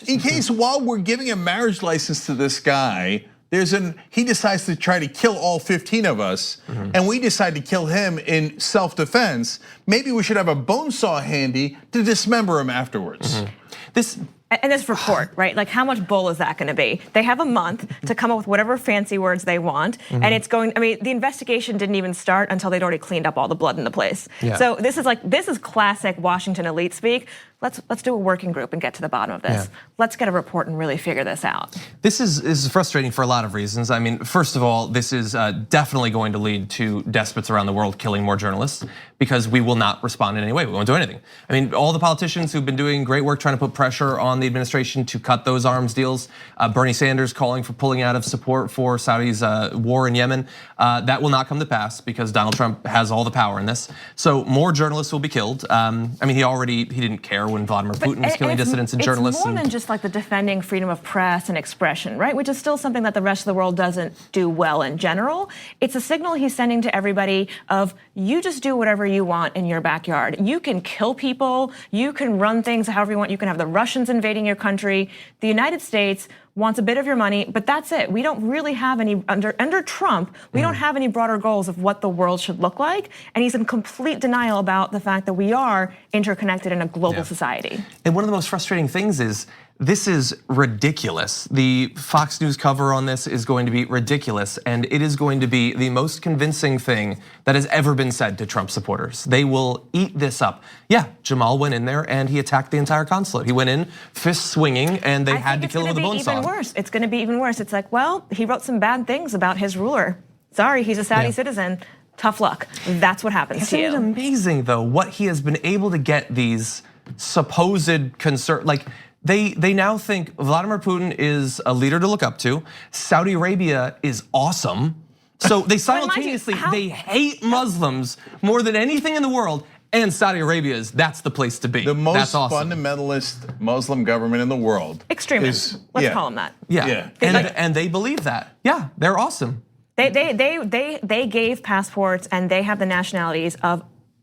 in case while we're giving a marriage license to this guy, he decides to try to kill all 15 of us, and we decide to kill him in self-defense. Maybe we should have a bone saw handy to dismember him afterwards. And this report, right? Like, how much bull is that going to be? They have a month to come up with whatever fancy words they want, and it's going. I mean, the investigation didn't even start until they'd already cleaned up all the blood in the place. Yeah. So this is classic Washington elite speak. Let's do a working group and get to the bottom of this. Yeah. Let's get a report and really figure this out. This is frustrating for a lot of reasons. I mean, first of all, this is definitely going to lead to despots around the world killing more journalists because we will not respond in any way. We won't do anything. I mean, all the politicians who've been doing great work trying to put pressure on the administration to cut those arms deals, Bernie Sanders calling for pulling out of support for Saudi's war in Yemen, that will not come to pass because Donald Trump has all the power in this. So more journalists will be killed. I mean, he didn't care when Vladimir Putin was killing dissidents and journalists. It's more than just like the defending freedom of press and expression, right? Which is still something that the rest of the world doesn't do well in general. It's a signal he's sending to everybody of you just do whatever you want in your backyard. You can kill people, you can run things however you want, you can have the Russians invading your country. The United States wants a bit of your money, but that's it. We don't really have any, under Trump, we don't have any broader goals of what the world should look like. And he's in complete denial about the fact that we are interconnected in a global society. And one of the most frustrating things is, this is ridiculous. The Fox News cover on this is going to be ridiculous, and it is going to be the most convincing thing that has ever been said to Trump supporters. They will eat this up. Yeah, Jamal went in there and he attacked the entire consulate. He went in fist swinging, and they had to kill him with a bone saw. It's going to be even worse. It's like, well, he wrote some bad things about his ruler. Sorry, he's a Saudi citizen. Tough luck. That's what happens to you. Isn't it amazing though what he has been able to get these supposed like. They now think Vladimir Putin is a leader to look up to. Saudi Arabia is awesome. So they simultaneously, they hate Muslims more than anything in the world. And Saudi Arabia that's the place to be. The most fundamentalist Muslim government in the world. Extremists, let's call them that. Yeah. And they believe that. Yeah, they're awesome. They gave passports and they have the nationalities of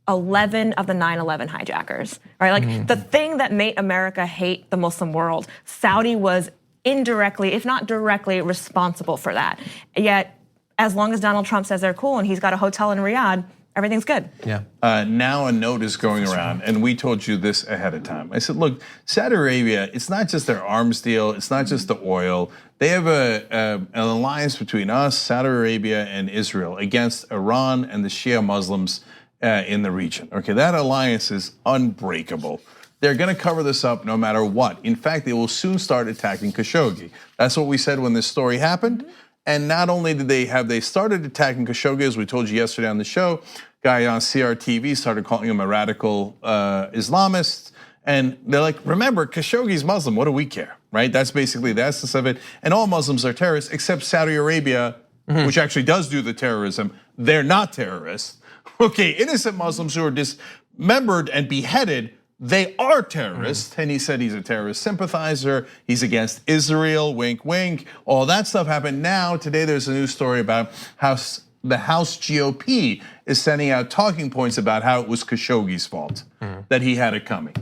11 of the 9/11 hijackers, right? Like the thing that made America hate the Muslim world, Saudi was indirectly, if not directly, responsible for that. Yet, as long as Donald Trump says they're cool and he's got a hotel in Riyadh, everything's good. Yeah. Now a note is going around, and we told you this ahead of time. I said, look, Saudi Arabia, it's not just their arms deal, it's not just the oil. They have an alliance between us, Saudi Arabia, and Israel against Iran and the Shia Muslims in the region. Okay, that alliance is unbreakable. They're going to cover this up no matter what. In fact, they will soon start attacking Khashoggi. That's what we said when this story happened. And not only did they started attacking Khashoggi, as we told you yesterday on the show, guy on CRTV started calling him a radical Islamist. And they're like, remember, Khashoggi's Muslim, what do we care, right? That's basically the essence of it. And all Muslims are terrorists except Saudi Arabia, which actually does do the terrorism. They're not terrorists. Okay, innocent Muslims who are dismembered and beheaded, they are terrorists. And he said he's a terrorist sympathizer. He's against Israel, wink, wink. All that stuff happened. Now, today there's a news story about how the House GOP is sending out talking points about how it was Khashoggi's fault, that he had it coming.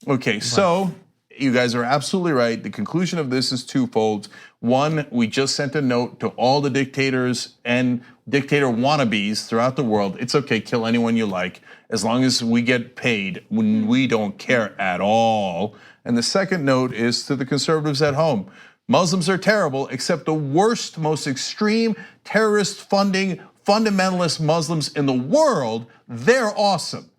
Okay, so you guys are absolutely right. The conclusion of this is twofold. One, we just sent a note to all the dictators and dictator wannabes throughout the world. It's okay, kill anyone you like, as long as we get paid. When we don't care at all. And the second note is to the conservatives at home. Muslims are terrible, except the worst, most extreme terrorist funding, fundamentalist Muslims in the world, they're awesome.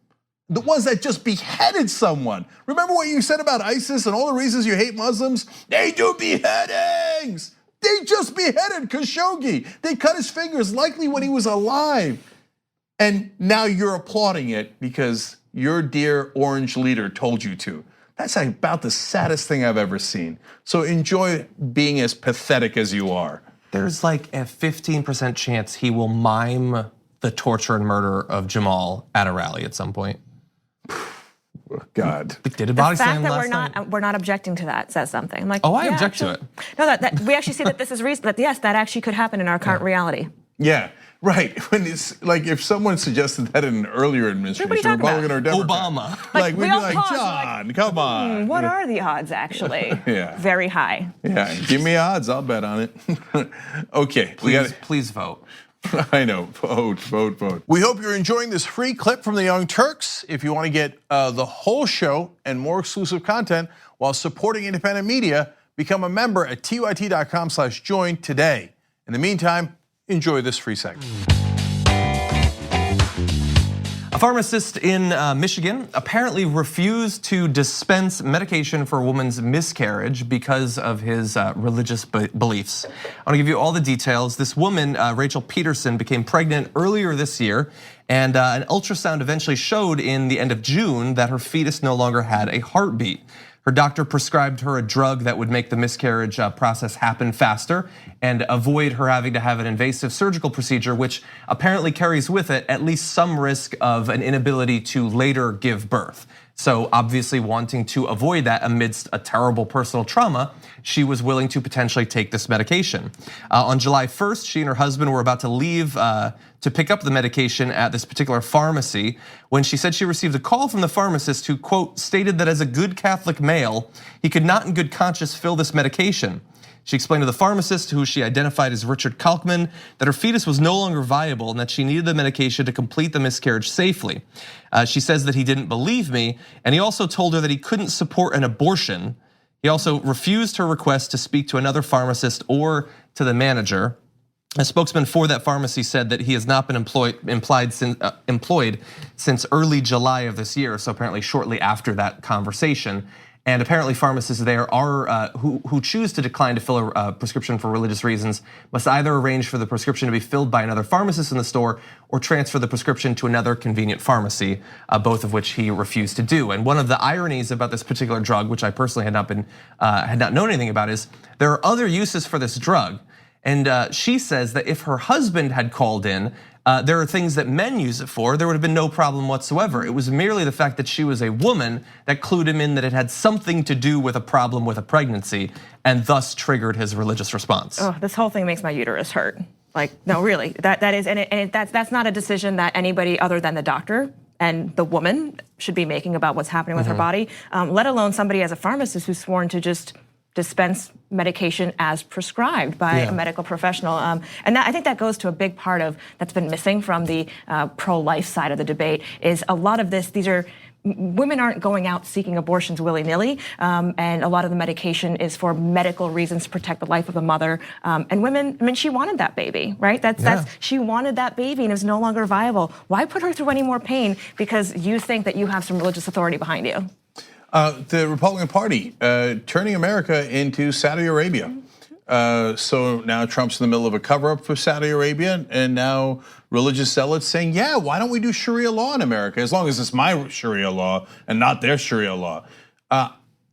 The ones that just beheaded someone. Remember what you said about ISIS and all the reasons you hate Muslims? They do beheadings. They just beheaded Khashoggi. They cut his fingers, likely when he was alive. And now you're applauding it because your dear orange leader told you to. That's about the saddest thing I've ever seen. So enjoy being as pathetic as you are. There's like a 15% chance he will mime the torture and murder of Jamal at a rally at some point. God. Did a body the fact slam that last we're not objecting to that says something. I'm like, Oh, I yeah, object to actually, it. No, that we actually see that this is reason. That yes, that actually could happen in our current reality. Yeah, right. When it's like if someone suggested that in an earlier administration, Republican or Democrat, Obama. like we'd we be all like, pause, John, come on. What are the odds actually? Yeah. Very high. Yeah, give me odds, I'll bet on it. Okay, Please vote. I know, vote. We hope you're enjoying this free clip from the Young Turks. If you want to get the whole show and more exclusive content while supporting independent media, become a member at tyt.com/join today. In the meantime, enjoy this free segment. A pharmacist in Michigan apparently refused to dispense medication for a woman's miscarriage because of his religious beliefs. I want to give you all the details. This woman, Rachel Peterson, became pregnant earlier this year, and an ultrasound eventually showed in the end of June that her fetus no longer had a heartbeat. Her doctor prescribed her a drug that would make the miscarriage process happen faster and avoid her having to have an invasive surgical procedure, which apparently carries with it at least some risk of an inability to later give birth. So obviously wanting to avoid that amidst a terrible personal trauma, she was willing to potentially take this medication. On July 1st, she and her husband were about to leave to pick up the medication at this particular pharmacy when she said she received a call from the pharmacist who, quote, stated that as a good Catholic male, he could not in good conscience fill this medication. She explained to the pharmacist, who she identified as Richard Kalkman, that her fetus was no longer viable and that she needed the medication to complete the miscarriage safely. She says that he didn't believe me, and he also told her that he couldn't support an abortion. He also refused her request to speak to another pharmacist or to the manager. A spokesman for that pharmacy said that he has not been employed since early July of this year, so apparently shortly after that conversation. And apparently pharmacists there are who choose to decline to fill a prescription for religious reasons must either arrange for the prescription to be filled by another pharmacist in the store or transfer the prescription to another convenient pharmacy, both of which he refused to do. And one of the ironies about this particular drug, which I personally had not known anything about, is there are other uses for this drug. And she says that if her husband had called in, there are things that men use it for, there would have been no problem whatsoever. It was merely the fact that she was a woman that clued him in that it had something to do with a problem with a pregnancy and thus triggered his religious response. Oh, this whole thing makes my uterus hurt. Like, no, really, that is, that's not a decision that anybody other than the doctor and the woman should be making about what's happening with her body, let alone somebody as a pharmacist who's sworn to just dispense medication as prescribed by a medical professional. And I think that goes to a big part of that's been missing from the pro-life side of the debate is a lot of this, women aren't going out seeking abortions willy-nilly, and a lot of the medication is for medical reasons to protect the life of the mother. And women, I mean, she wanted that baby, right? She wanted that baby and it was no longer viable. Why put her through any more pain because you think that you have some religious authority behind you? The Republican Party turning America into Saudi Arabia. So now Trump's in the middle of a cover-up for Saudi Arabia, and now religious zealots saying, yeah, why don't we do Sharia law in America, as long as it's my Sharia law and not their Sharia law.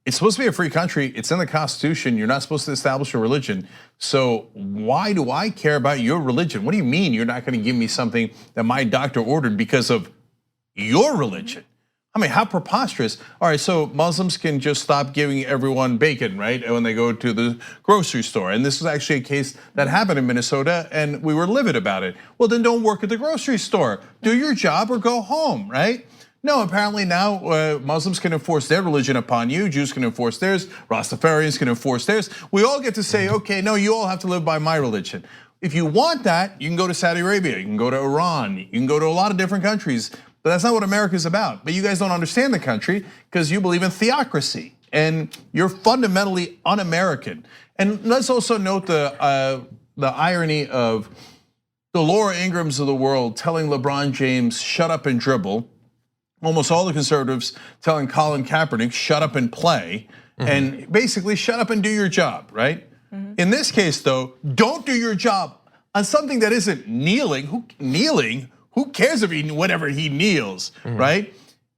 It's supposed to be a free country, it's in the Constitution, you're not supposed to establish a religion. So why do I care about your religion? What do you mean you're not gonna give me something that my doctor ordered because of your religion? I mean, how preposterous. All right, so Muslims can just stop giving everyone bacon, right? When they go to the grocery store. And this was actually a case that happened in Minnesota and we were livid about it. Well, then don't work at the grocery store. Do your job or go home, right? No, apparently now Muslims can enforce their religion upon you, Jews can enforce theirs, Rastafarians can enforce theirs. We all get to say, okay, no, you all have to live by my religion. If you want that, you can go to Saudi Arabia, you can go to Iran, you can go to a lot of different countries, but that's not what America's about. But you guys don't understand the country because you believe in theocracy and you're fundamentally un-American. And let's also note the irony of the Laura Ingrams of the world telling LeBron James, shut up and dribble. Almost all the conservatives telling Colin Kaepernick, shut up and play. And basically shut up and do your job, right? In this case though, don't do your job on something that isn't kneeling. Who cares if whenever he kneels, right?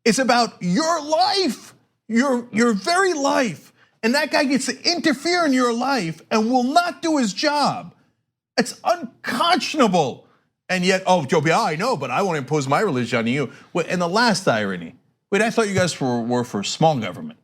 It's about your life, your very life. And that guy gets to interfere in your life and will not do his job. It's unconscionable. And yet, Joe, I know, but I won't impose my religion on you. And the last irony, wait, I thought you guys were for small government.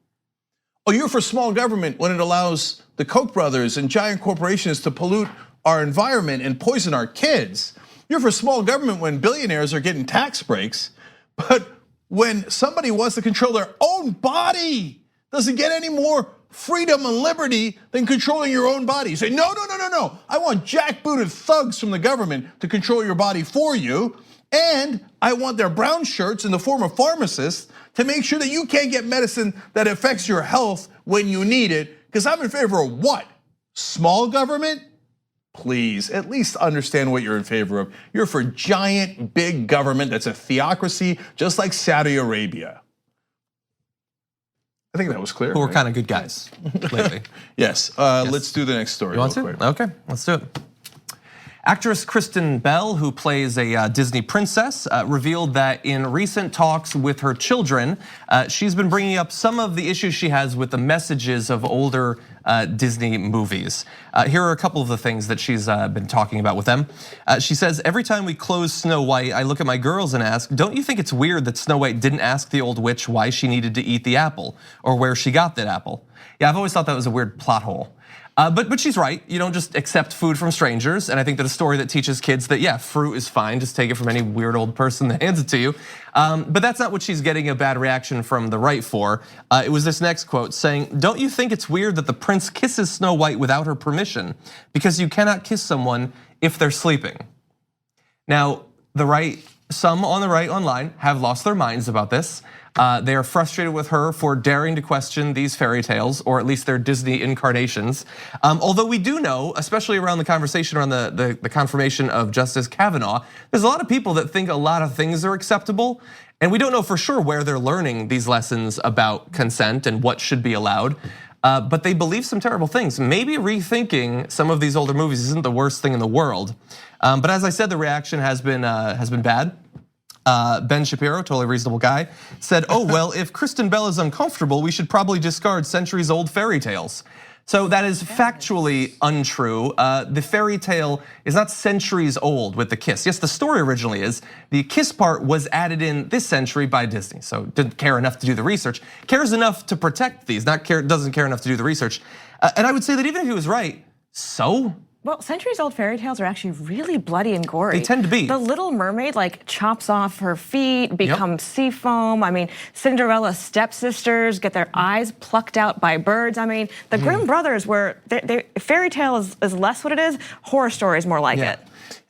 Oh, you're for small government when it allows the Koch brothers and giant corporations to pollute our environment and poison our kids. You're for small government when billionaires are getting tax breaks. But when somebody wants to control their own body, doesn't get any more freedom and liberty than controlling your own body. You say, no. I want jackbooted thugs from the government to control your body for you. And I want their brown shirts in the form of pharmacists to make sure that you can't get medicine that affects your health when you need it. Because I'm in favor of what? Small government? Please, at least understand what you're in favor of. You're for giant, big government that's a theocracy, just like Saudi Arabia. I think that was clear. Who were kind of good guys lately. Yes, let's do the next story. You want to? Quick. Okay, let's do it. Actress Kristen Bell, who plays a Disney princess, revealed that in recent talks with her children, she's been bringing up some of the issues she has with the messages of older Disney movies. Here are a couple of the things that she's been talking about with them. She says, every time we close Snow White, I look at my girls and ask, don't you think it's weird that Snow White didn't ask the old witch why she needed to eat the apple or where she got that apple? Yeah, I've always thought that was a weird plot hole. But she's right, you don't just accept food from strangers, and I think that a story that teaches kids that, yeah, fruit is fine, just take it from any weird old person that hands it to you. But that's not what she's getting a bad reaction from the right for. It was this next quote saying, don't you think it's weird that the prince kisses Snow White without her permission? Because you cannot kiss someone if they're sleeping. Now, some on the right online have lost their minds about this. They are frustrated with her for daring to question these fairy tales, or at least their Disney incarnations. Although we do know, especially around the conversation around the confirmation of Justice Kavanaugh, there's a lot of people that think a lot of things are acceptable. And we don't know for sure where they're learning these lessons about consent and what should be allowed. But they believe some terrible things. Maybe rethinking some of these older movies isn't the worst thing in the world. But as I said, the reaction has been bad. Ben Shapiro, totally reasonable guy, said, oh, well, if Kristen Bell is uncomfortable, we should probably discard centuries-old fairy tales. So that is factually untrue. The fairy tale is not centuries old with the kiss. Yes, the story originally is. The kiss part was added in this century by Disney, so didn't care enough to do the research. Cares enough to protect these, doesn't care enough to do the research. And I would say that even if he was right, so? Well, centuries-old fairy tales are actually really bloody and gory. They tend to be. The Little Mermaid chops off her feet, becomes sea foam. I mean, Cinderella's stepsisters get their eyes plucked out by birds. I mean, the Grimm brothers fairy tale is less what it is, horror story is more like it.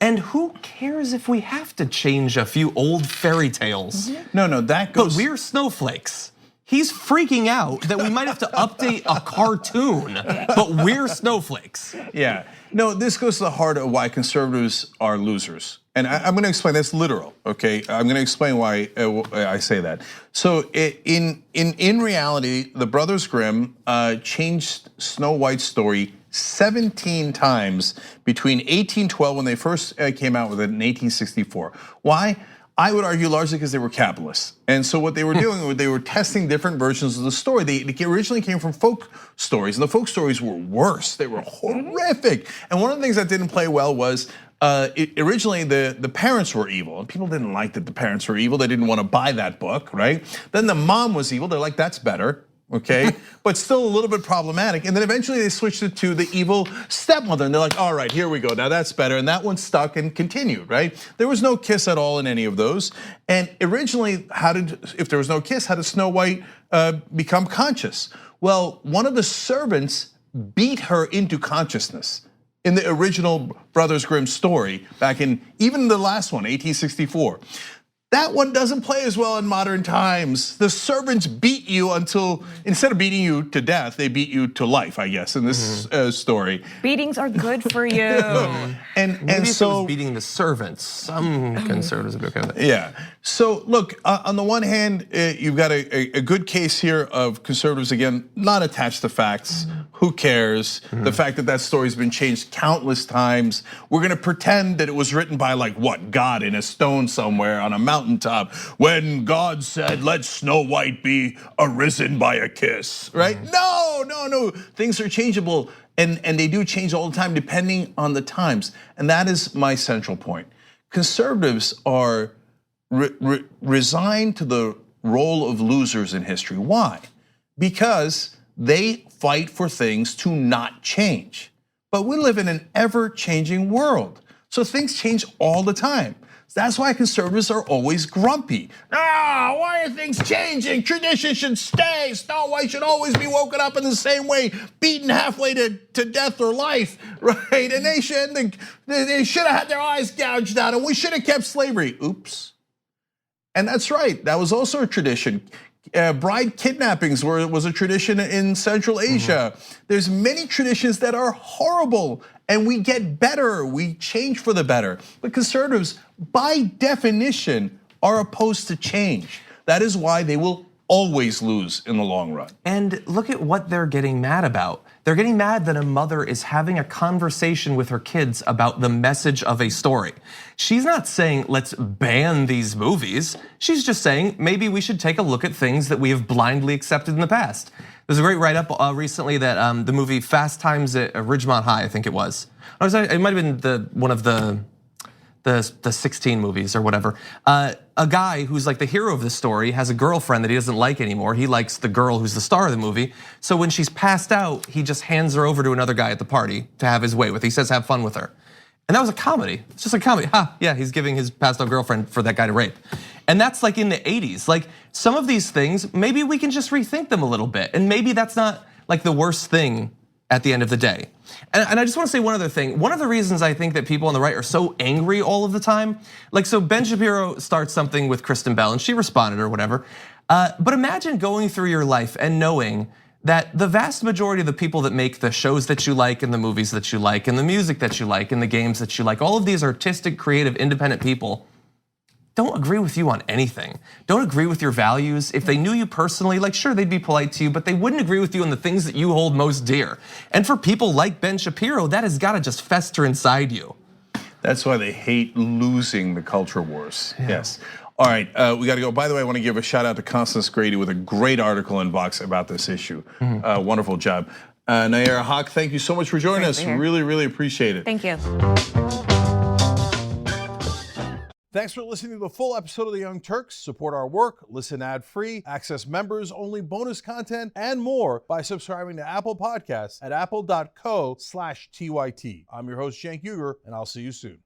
And who cares if we have to change a few old fairy tales? No, that goes. But we're snowflakes. He's freaking out that we might have to update a cartoon, but we're snowflakes. Yeah, no, this goes to the heart of why conservatives are losers. And I'm gonna explain, that's literal, okay? I'm gonna explain why I say that. So in reality, the Brothers Grimm changed Snow White's story 17 times between 1812 when they first came out with it in 1864. Why? I would argue largely because they were capitalists. And so what they were doing, they were testing different versions of the story. They originally came from folk stories, and the folk stories were worse. They were horrific. And one of the things that didn't play well was originally the parents were evil, and people didn't like that the parents were evil. They didn't want to buy that book, right? Then the mom was evil. They're like, that's better. okay? But still a little bit problematic. And then eventually they switched it to the evil stepmother. And they're like, all right, here we go. Now that's better. And that one stuck and continued, right? There was no kiss at all in any of those. And originally, if there was no kiss, how did Snow White become conscious? Well, one of the servants beat her into consciousness. In the original Brothers Grimm story, back in even the last one, 1864. That one doesn't play as well in modern times. The servants beat you until, instead of beating you to death, they beat you to life, I guess, in this story. Beatings are good for you. and so it was beating the servants. Some conservatives would be okay with it. Yeah. So look, on the one hand, you've got a good case here of conservatives, again, not attached to facts. Who cares? The fact that that story's been changed countless times. We're gonna pretend that it was written by like what, God in a stone somewhere on a mountaintop when God said, let Snow White be arisen by a kiss, right? No, things are changeable and they do change all the time depending on the times. And that is my central point. Conservatives are resigned to the role of losers in history. Why? Because they fight for things to not change. But we live in an ever-changing world. So things change all the time. That's why conservatives are always grumpy. Why are things changing? Tradition should stay. Snow White should always be woken up in the same way, beaten halfway to death or life, right? And they should have had their eyes gouged out, and we should have kept slavery. Oops. And that's right, that was also a tradition. Bride kidnappings was a tradition in Central Asia. There's many traditions that are horrible, and we get better, we change for the better. But conservatives, by definition, are opposed to change. That is why they will always lose in the long run. And look at what they're getting mad about. They're getting mad that a mother is having a conversation with her kids about the message of a story. She's not saying, let's ban these movies. She's just saying, maybe we should take a look at things that we have blindly accepted in the past. There's a great write-up recently that the movie Fast Times at Ridgemont High, I think it was. It might have been one of the 16 movies or whatever. A guy who's like the hero of the story has a girlfriend that he doesn't like anymore. He likes the girl who's the star of the movie. So when she's passed out, he just hands her over to another guy at the party to have his way with. He says, have fun with her. And that was a comedy. It's just a comedy. Yeah, he's giving his passed out girlfriend for that guy to rape. And that's like in the 80s. Like some of these things, maybe we can just rethink them a little bit. And maybe that's not like the worst thing at the end of the day. And I just want to say one other thing. One of the reasons I think that people on the right are so angry all of the time, like so Ben Shapiro starts something with Kristen Bell and she responded or whatever. But imagine going through your life and knowing that the vast majority of the people that make the shows that you like and the movies that you like and the music that you like and the games that you like, all of these artistic, creative, independent people don't agree with you on anything. Don't agree with your values. If they knew you personally, like sure, they'd be polite to you, but they wouldn't agree with you on the things that you hold most dear. And for people like Ben Shapiro, that has gotta just fester inside you. That's why they hate losing the culture wars, yes. All right, we gotta go. By the way, I wanna give a shout out to Constance Grady with a great article in Vox about this issue. Wonderful job. Nayyera Haq, thank you so much for joining us. Really, really appreciate it. Thank you. Thanks for listening to the full episode of The Young Turks. Support our work, listen ad-free, access members-only bonus content, and more by subscribing to Apple Podcasts at apple.co/TYT. I'm your host, Cenk Uygur, and I'll see you soon.